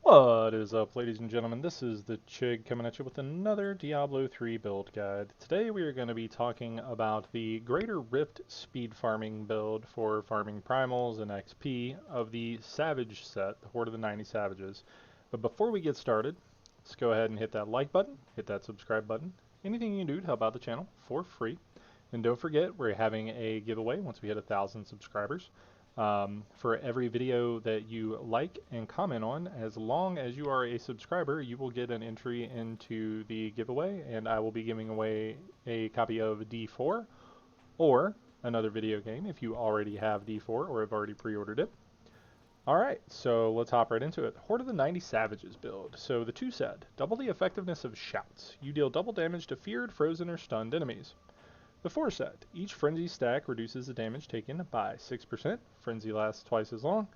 What is up, ladies and gentlemen? This is the Chig coming at you with another Diablo 3 build guide. Today we are going to be talking about the Greater Rift speed farming build for farming primals and XP of the Savage set, the Horde of the 90 Savages. But before we get started, let's go ahead and hit that like button, hit that subscribe button, anything you can do to help out the channel for free. And don't forget, we're having a giveaway once we hit 1,000 subscribers. For every video that you like and comment on, as long as you are a subscriber, you will get an entry into the giveaway, and I will be giving away a copy of D4 or another video game if you already have D4 or have already pre-ordered it. Alright, so let's hop right into it. Horde of the 90 Savages build. So the 2 said, double the effectiveness of shouts. You deal double damage to feared, frozen, or stunned enemies. The 4 set, each frenzy stack reduces the damage taken by 6%, frenzy lasts twice as long,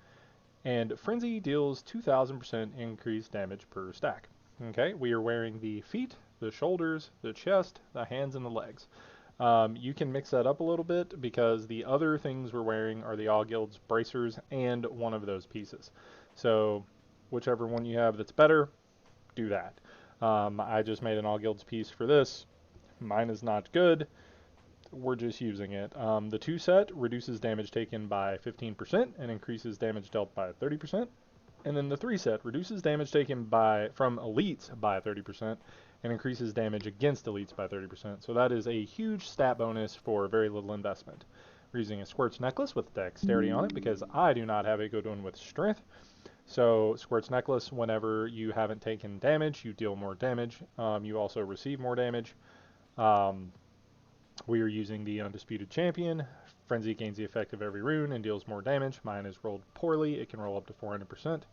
and frenzy deals 2000% increased damage per stack. Okay, we are wearing the feet, the shoulders, the chest, the hands, and the legs. You can mix that up a little bit because the other things we're wearing are the All Guild's bracers and one of those pieces. So whichever one you have that's better, do that. I just made an All Guild's piece for this. Mine is not good. We're just using it. The 2 set reduces damage taken by 15% and increases damage dealt by 30%. And then the 3 set reduces damage taken from elites by 30% and increases damage against elites by 30%. So that is a huge stat bonus for very little investment. We're using a Squirt's Necklace with dexterity on it because I do not have a good one with strength. So Squirt's Necklace, whenever you haven't taken damage, you deal more damage. You also receive more damage. We are using the Undisputed Champion. Frenzy gains the effect of every rune and deals more damage. Mine is rolled poorly. It can roll up to 400%.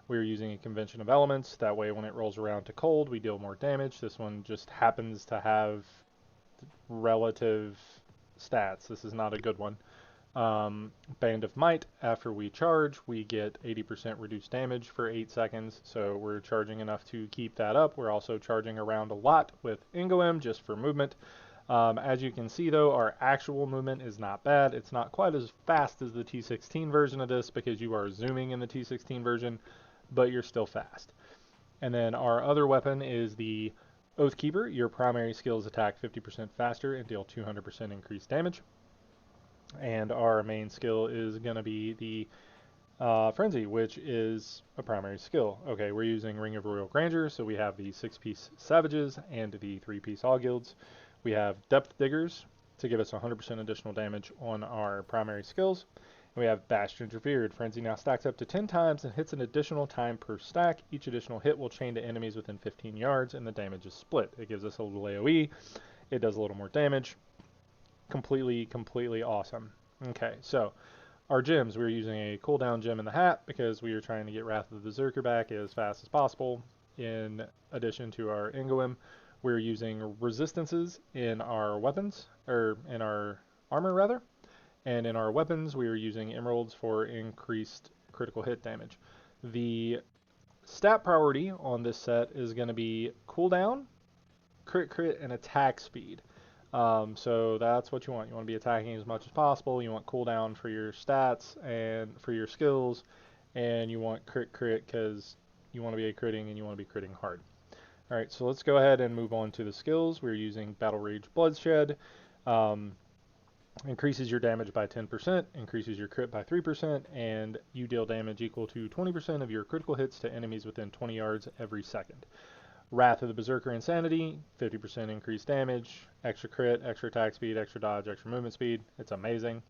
We are using a Convention of Elements. That way when it rolls around to cold, we deal more damage. This one just happens to have relative stats. This is not a good one. Band of Might. After we charge, we get 80% reduced damage for 8 seconds. So we're charging enough to keep that up. We're also charging around a lot with Ingoem just for movement. As you can see though, our actual movement is not bad. It's not quite as fast as the T16 version of this because you are zooming in the T16 version, but you're still fast. And then our other weapon is the Oathkeeper. Your primary skills attack 50% faster and deal 200% increased damage. And our main skill is going to be the Frenzy, which is a primary skill. Okay, we're using Ring of Royal Grandeur, so we have the 6-piece Savages and the 3-piece All Guilds. We have Depth Diggers to give us 100% additional damage on our primary skills. And we have Bastions Revered. Frenzy now stacks up to 10 times and hits an additional time per stack. Each additional hit will chain to enemies within 15 yards, and the damage is split. It gives us a little AoE. It does a little more damage. Completely awesome. Okay, so our gems, we're using a cooldown gem in the hat because we are trying to get Wrath of the Berserker back as fast as possible. In addition to our Ingoem, we're using resistances in our weapons, or in our armor rather, and in our weapons we are using emeralds for increased critical hit damage. The stat priority on this set is going to be cooldown, crit, and attack speed. So that's what you want. You want to be attacking as much as possible. You want cooldown for your stats and for your skills, and you want crit because you want to be critting and you want to be critting hard. Alright, so let's go ahead and move on to the skills. We're using Battle Rage Bloodshed. Increases your damage by 10%, increases your crit by 3%, and you deal damage equal to 20% of your critical hits to enemies within 20 yards every second. Wrath of the Berserker Insanity, 50% increased damage, extra crit, extra attack speed, extra dodge, extra movement speed. It's amazing.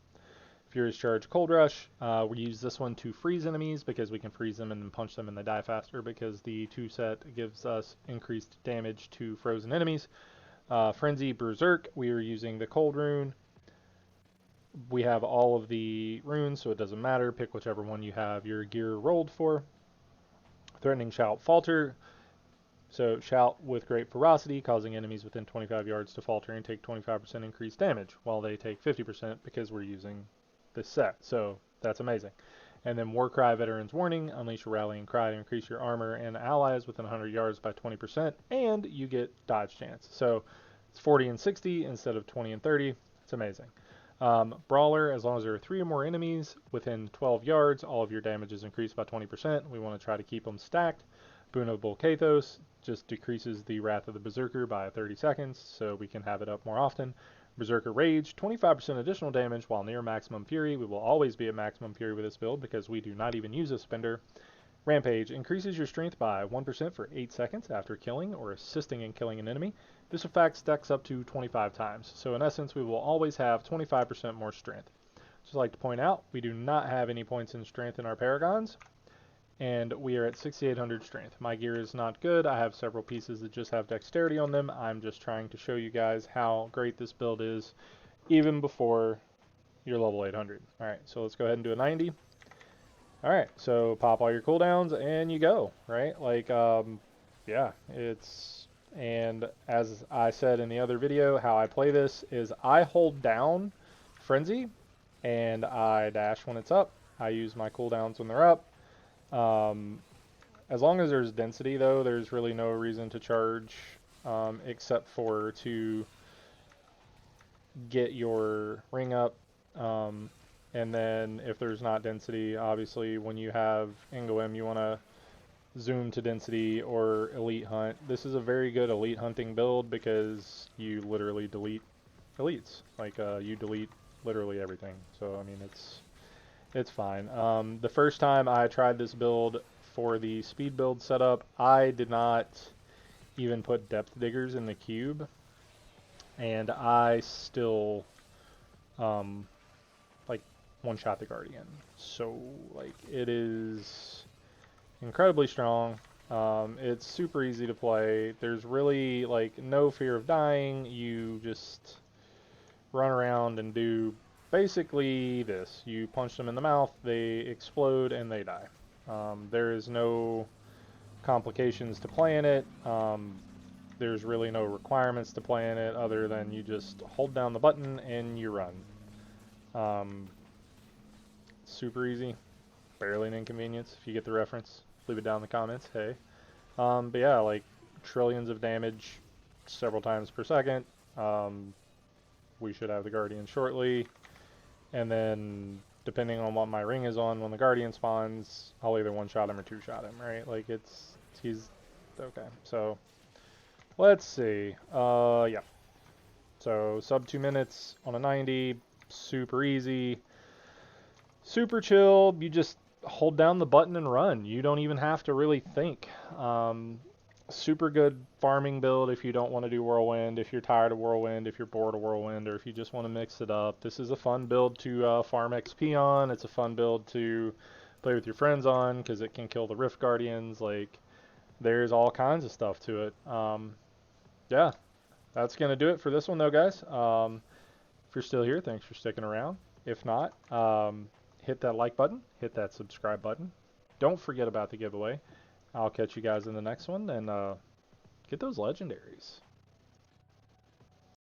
Furious Charge Cold Rush. We use this one to freeze enemies because we can freeze them and then punch them and they die faster because the 2 set gives us increased damage to frozen enemies. Frenzy Berserk. We are using the Cold Rune. We have all of the runes, so it doesn't matter. Pick whichever one you have your gear rolled for. Threatening Shout Falter. So shout with great ferocity, causing enemies within 25 yards to falter and take 25% increased damage, while they take 50% because we're using this set. So that's amazing. And then Warcry Veteran's Warning, unleash your rallying cry to increase your armor and allies within 100 yards by 20%, and you get dodge chance. So it's 40 and 60 instead of 20 and 30. It's amazing. Brawler, as long as there are 3 or more enemies within 12 yards, all of your damage is increased by 20%. We want to try to keep them stacked. Boon of Bolkathos just decreases the Wrath of the Berserker by 30 seconds, so we can have it up more often. Berserker Rage, 25% additional damage while near maximum fury. We will always be at maximum fury with this build because we do not even use a spender. Rampage increases your strength by 1% for 8 seconds after killing or assisting in killing an enemy. This effect stacks up to 25 times, so in essence we will always have 25% more strength. Just like to point out, we do not have any points in strength in our Paragons, and we are at 6,800 strength. My gear is not good. I have several pieces that just have dexterity on them. I'm just trying to show you guys how great this build is, even before you're level 800. Alright, so let's go ahead and do a 90. Alright, so pop all your cooldowns and you go, right? Like, yeah, it's, and as I said in the other video, how I play this is I hold down Frenzy and I dash when it's up. I use my cooldowns when they're up. As long as there's density though, there's really no reason to charge, except for to get your ring up, and then if there's not density, obviously when you have Ingoem, you want to zoom to density or elite hunt. This is a very good elite hunting build because you literally delete elites. Like, you delete literally everything. So, I mean, it's fine. The first time I tried this build for the speed build setup, I did not even put depth diggers in the cube, and I still, like, one-shot the Guardian. So, like, it is incredibly strong. It's super easy to play. There's really, like, no fear of dying. You just run around and do basically this. You punch them in the mouth, they explode, and they die. There is no complications to playing it. There's really no requirements to playing it other than you just hold down the button and you run. Super easy. Barely an inconvenience. If you get the reference, leave it down in the comments. Hey. But yeah, like, trillions of damage several times per second. We should have the Guardian shortly. And then, depending on what my ring is on when the Guardian spawns, I'll either one-shot him or two-shot him, right? Like, he's, okay. So, let's see. Yeah. So, sub 2 minutes on a 90, super easy, super chill. You just hold down the button and run. You don't even have to really think. Super good farming build if you don't want to do Whirlwind, if you're tired of Whirlwind, if you're bored of Whirlwind, or if you just want to mix it up. This is a fun build to farm XP on. It's a fun build to play with your friends on because it can kill the Rift Guardians. Like, there's all kinds of stuff to it. Yeah, that's going to do it for this one though, guys. If you're still here, thanks for sticking around. If not, hit that like button, hit that subscribe button. Don't forget about the giveaway. I'll catch you guys in the next one, and get those legendaries.